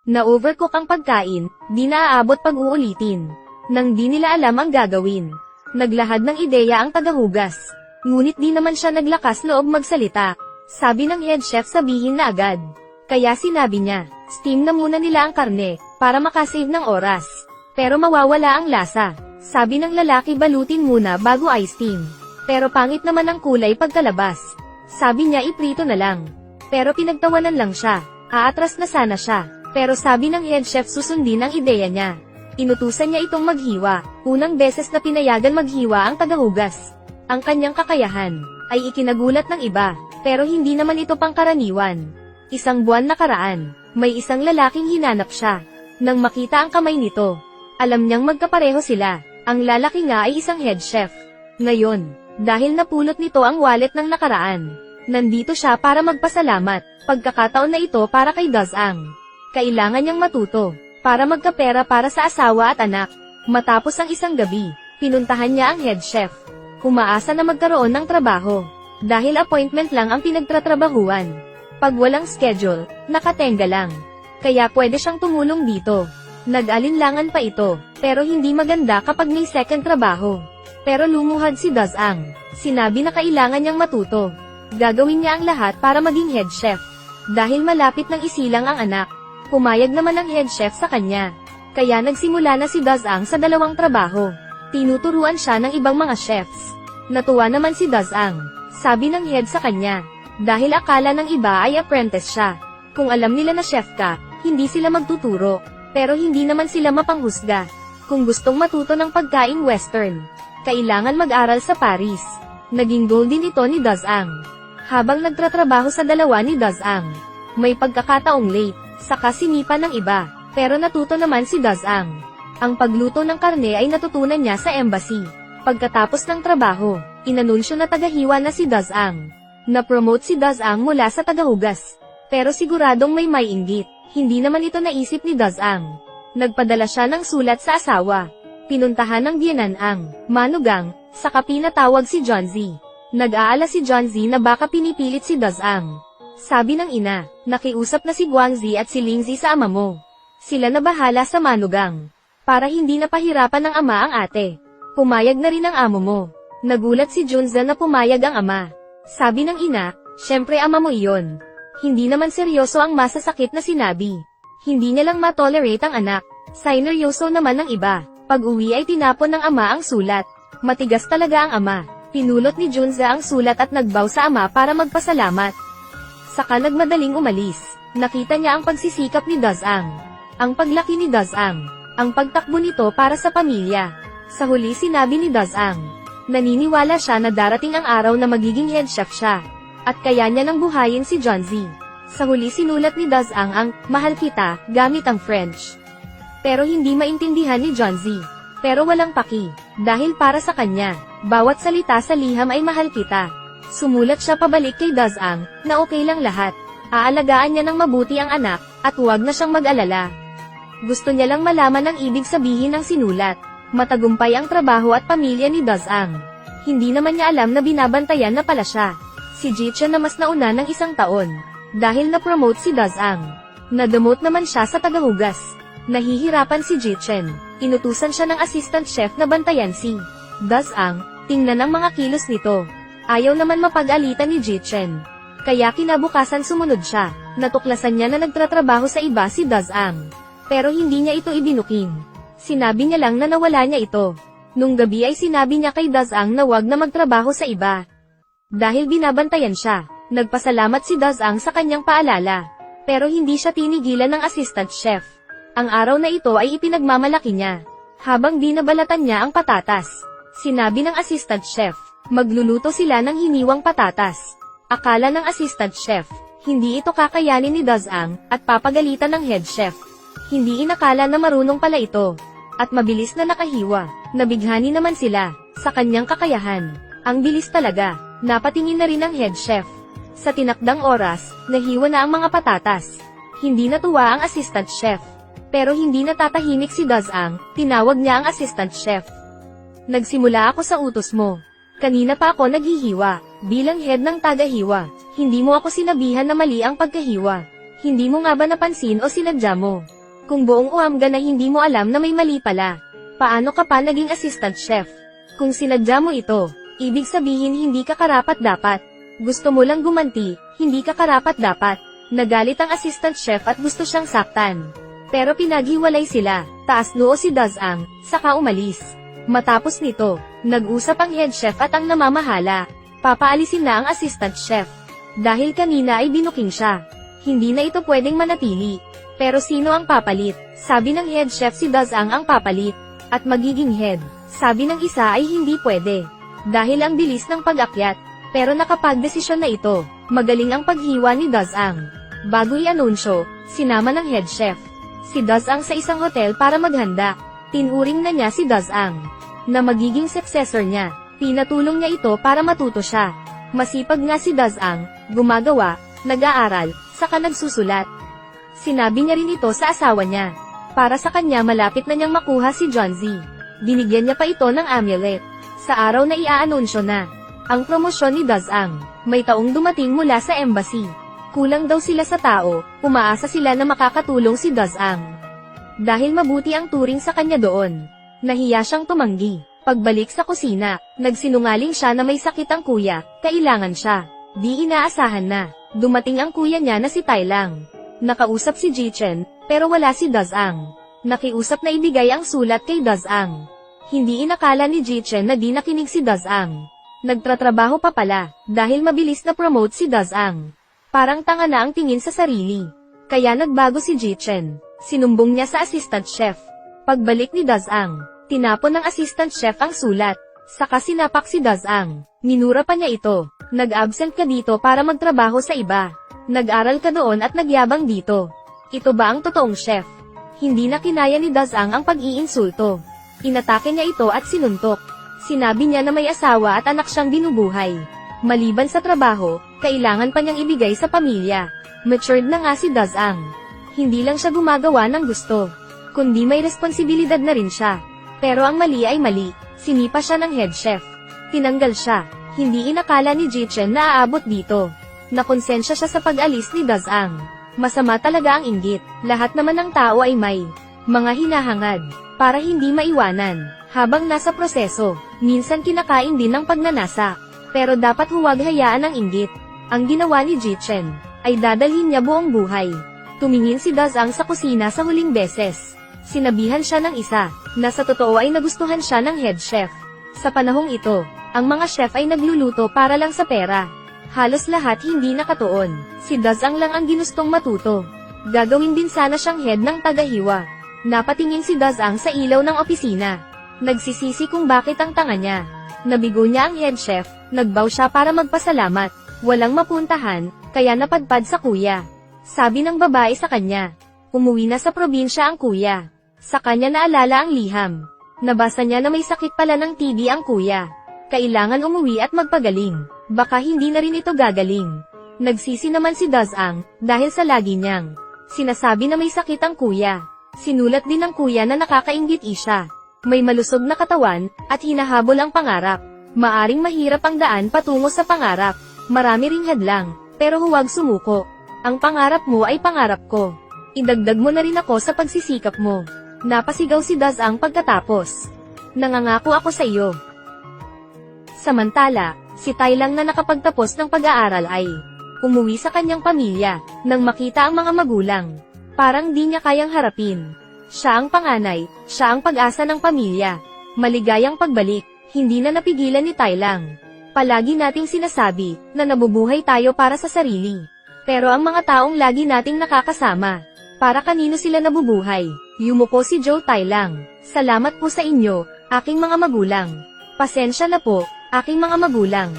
Na-overcook ang pagkain, di naaabot pag uulitin. Nang di nila alam ang gagawin. Naglahad ng ideya ang tagahugas. Ngunit di naman siya naglakas loob magsalita. Sabi ng head chef sabihin na agad. Kaya sinabi niya, steam na muna nila ang karne, para makasave ng oras. Pero mawawala ang lasa. Sabi ng lalaki balutin muna bago i-steam. Pero pangit naman ang kulay pagkalabas. Sabi niya iprito na lang. Pero pinagtawanan lang siya. Aatras na sana siya. Pero sabi ng head chef susundin ang ideya niya. Inutusan niya itong maghiwa. Unang beses na pinayagan maghiwa ang tagahugas. Ang kanyang kakayahan ay ikinagulat ng iba. Pero hindi naman ito pangkaraniwan. Isang buwan nakaraan, may isang lalaking hinanap siya. Nang makita ang kamay nito, alam niyang magkapareho sila. Ang lalaki nga ay isang head chef. Ngayon, dahil napulot nito ang wallet ng nakaraan, nandito siya para magpasalamat. Pagkakataon na ito para kay Dazang. Kailangan niyang matuto, para magkapera para sa asawa at anak. Matapos ang isang gabi, pinuntahan niya ang head chef. Umaasa na magkaroon ng trabaho. Dahil appointment lang ang pinagtatrabahuan. Pag walang schedule, nakatenga lang. Kaya pwede siyang tumulong dito. Nag-alinlangan pa ito, pero hindi maganda kapag may second trabaho. Pero lumuhad si Dazang. Sinabi na kailangan niyang matuto. Gagawin niya ang lahat para maging head chef. Dahil malapit ng isilang ang anak. Pumayag naman ang head chef sa kanya. Kaya nagsimula na si Dazang sa dalawang trabaho. Tinuturuan siya ng ibang mga chefs. Natuwa naman si Dazang. Sabi ng head sa kanya. Dahil akala ng iba ay apprentice siya. Kung alam nila na chef ka, hindi sila magtuturo. Pero hindi naman sila mapanghusga. Kung gustong matuto ng pagkain western, kailangan mag-aral sa Paris. Naging goal din ito ni Dazang. Habang nagtratrabaho sa dalawa ni Dazang, may pagkakataong late. Saka sinipa ng iba, pero natuto naman si Dazang. Ang pagluto ng karne ay natutunan niya sa embassy. Pagkatapos ng trabaho, inanunsyo na tagahiwa na si Dazang. Na-promote si Dazang mula sa tagahugas. Pero siguradong may inggit, hindi naman ito naisip ni Dazang. Nagpadala siya ng sulat sa asawa. Pinuntahan ng biyenan ang manugang, saka pinatawag si John Z. Nag-aala si John Z na baka pinipilit si Dazang. Sabi ng ina, nakiusap na si Guangzi at si Lingzi sa ama mo. Sila na bahala sa manugang. Para hindi na pahirapan ng ama ang ate. Pumayag na rin ang amo mo. Nagulat si Junza na pumayag ang ama. Sabi ng ina, syempre ama mo iyon. Hindi naman seryoso ang masasakit na sinabi. Hindi niya lang matolerate ang anak. Sineryoso naman ng iba. Pag uwi ay tinapon ng ama ang sulat. Matigas talaga ang ama. Pinulot ni Junza ang sulat at nagbow sa ama para magpasalamat. Saka nagmadaling umalis. Nakita niya ang pagsisikap ni Dazang. Ang paglaki ni Dazang. Ang pagtakbo nito para sa pamilya. Sa huli sinabi ni Dazang. Naniniwala siya na darating ang araw na magiging head chef siya. At kaya niya nang buhayin si John Z. Sa huli sinulat ni Dazang ang mahal kita gamit ang French. Pero hindi maintindihan ni John Z. Pero walang paki. Dahil para sa kanya, bawat salita sa liham ay mahal kita. Sumulat siya pabalik kay Dazang, na okay lang lahat. Aalagaan niya ng mabuti ang anak, at huwag na siyang mag-alala. Gusto niya lang malaman ang ibig sabihin ng sinulat. Matagumpay ang trabaho at pamilya ni Dazang. Hindi naman niya alam na binabantayan na pala siya. Si Jichen na mas nauna ng 1 taon. Dahil na-promote si Dazang. Na-demote naman siya sa tagahugas. Nahihirapan si Jichen. Inutusan siya ng assistant chef na bantayan si Dazang. Tingnan ang mga kilos nito. Ayaw naman mapag-alitan ni Jichen. Kaya kinabukasan sumunod siya. Natuklasan niya na nagtratrabaho sa iba si Dazang. Pero hindi niya ito ibinuking. Sinabi niya lang na nawala niya ito. Nung gabi ay sinabi niya kay Dazang na wag na magtrabaho sa iba. Dahil binabantayan siya, nagpasalamat si Dazang sa kanyang paalala. Pero hindi siya tinigilan ng assistant chef. Ang araw na ito ay ipinagmamalaki niya. Habang binabalatan niya ang patatas, sinabi ng assistant chef, magluluto sila ng hiniwang patatas. Akala ng assistant chef, hindi ito kakayanin ni Dazang, at papagalitan ng head chef. Hindi inakala na marunong pala ito. At mabilis na nakahiwa. Nabighani naman sila, sa kanyang kakayahan. Ang bilis talaga. Napatingin na rin ang head chef. Sa tinakdang oras, nahiwa na ang mga patatas. Hindi natuwa ang assistant chef. Pero hindi natatahimik si Dazang, tinawag niya ang assistant chef. Nagsimula ako sa utos mo. Kanina pa ako naghihiwa. Bilang head ng tagahiwa, hindi mo ako sinabihan na mali ang pagkahiwa. Hindi mo nga ba napansin o sinadya mo? Kung buong uamga na hindi mo alam na may mali pala, paano ka pa naging assistant chef? Kung sinadya mo ito, ibig sabihin hindi ka karapat-dapat. Gusto mo lang gumanti, hindi ka karapat-dapat. Nagalit ang assistant chef at gusto siyang saktan. Pero pinaghiwalay sila, taas noo si Dazang, saka umalis. Matapos nito, nag-usap ang head chef at ang namamahala. Papaalisin na ang assistant chef. Dahil kanina ay binuking siya. Hindi na ito pwedeng manatili. Pero sino ang papalit? Sabi ng head chef si Dazang ang papalit. At magiging head. Sabi ng isa ay hindi pwede. Dahil ang bilis ng pag-akyat. Pero nakapagdesisyon na ito. Magaling ang paghiwa ni Dazang. Bago i-anunsyo, sinama ng head chef si Dazang sa isang hotel para maghanda. Tinuring na niya si Dazang na magiging successor niya. Pinatulong niya ito para matuto siya. Masipag nga si Dazang, gumagawa, nag-aaral, saka nagsusulat. Sinabi niya rin ito sa asawa niya. Para sa kanya malapit na niyang makuha si John Z. Binigyan niya pa ito ng amulet. Sa araw na i-aanunsyo na ang promosyon ni Dazang, may taong dumating mula sa embassy. Kulang daw sila sa tao, umaasa sila na makakatulong si Dazang. Dahil mabuti ang turing sa kanya doon, nahiya siyang tumanggi. Pagbalik sa kusina, nagsinungaling siya na may sakit ang kuya, kailangan siya. Di inaasahan na, dumating ang kuya niya na si Tailang. Nakausap si Jichen, pero wala si Dazang. Nakiusap na ibigay ang sulat kay Dazang. Hindi inakala ni Jichen na di nakinig si Dazang. Nagtratrabaho pa pala, dahil mabilis na promote si Dazang. Parang tanga na ang tingin sa sarili. Kaya nagbago si Jichen. Sinumbong niya sa assistant chef. Pagbalik ni Dazang, tinapon ng assistant chef ang sulat. Saka sinapak si Dazang. Minura pa niya ito. Nag-absent ka dito para magtrabaho sa iba. Nag-aral ka doon at nagyabang dito. Ito ba ang totoong chef? Hindi na kinaya ni Dazang ang pag-iinsulto. Inatake niya ito at sinuntok. Sinabi niya na may asawa at anak siyang binubuhay. Maliban sa trabaho, kailangan pa niyang ibigay sa pamilya. Matured na nga si Dazang. Hindi lang siya gumagawa ng gusto, kundi may responsibilidad na rin siya. Pero ang mali ay mali. Sinipa siya ng head chef. Tinanggal siya. Hindi inakala ni Jichen na aabot dito. Nakonsensya siya sa pag-alis ni Dazang. Masama talaga ang inggit. Lahat naman ng tao ay may mga hinahangad para hindi maiwanan. Habang nasa proseso, minsan kinakain din ng pagnanasa. Pero dapat huwag hayaan ang inggit. Ang ginawa ni Jichen ay dadalhin niya buong buhay. Tumingin si Dazang sa kusina sa huling beses. Sinabihan siya ng isa na sa totoo ay nagustuhan siya ng head chef. Sa panahong ito, ang mga chef ay nagluluto para lang sa pera. Halos lahat hindi nakatuon. Si Dazang lang ang ginustong matuto. Gagawin din sana siyang head ng tagahiwa. Napatingin si Dazang sa ilaw ng opisina. Nagsisisi kung bakit ang tanga niya. Nabigo niya ang head chef, nagbow siya para magpasalamat. Walang mapuntahan, kaya napadpad sa kuya. Sabi ng babae sa kanya. Umuwi na sa probinsya ang kuya. Sa kanya naalala ang liham. Nabasa niya na may sakit pala ng TB ang kuya. Kailangan umuwi at magpagaling. Baka hindi na rin ito gagaling. Nagsisi naman si Dazang, dahil sa lagi niyang sinasabi na may sakit ang kuya. Sinulat din ng kuya na nakakainggit siya. May malusog na katawan, at hinahabol ang pangarap. Maaring mahirap ang daan patungo sa pangarap. Marami ring hadlang, pero huwag sumuko. Ang pangarap mo ay pangarap ko. Idagdag mo na rin ako sa pagsisikap mo. Napasigaw si Dazang pagkatapos. Nangangako ako sa iyo. Samantala, si Tailang na nakapagtapos ng pag-aaral ay umuwi sa kanyang pamilya, nang makita ang mga magulang. Parang di niya kayang harapin. Siya ang panganay, siya ang pag-asa ng pamilya. Maligayang pagbalik, hindi na napigilan ni Tailang. Palagi nating sinasabi, na nabubuhay tayo para sa sarili. Pero ang mga taong lagi nating nakakasama, para kanino sila nabubuhay? Yumuko si Joe Tailang. Salamat po sa inyo, aking mga magulang. Pasensya na po, aking mga magulang.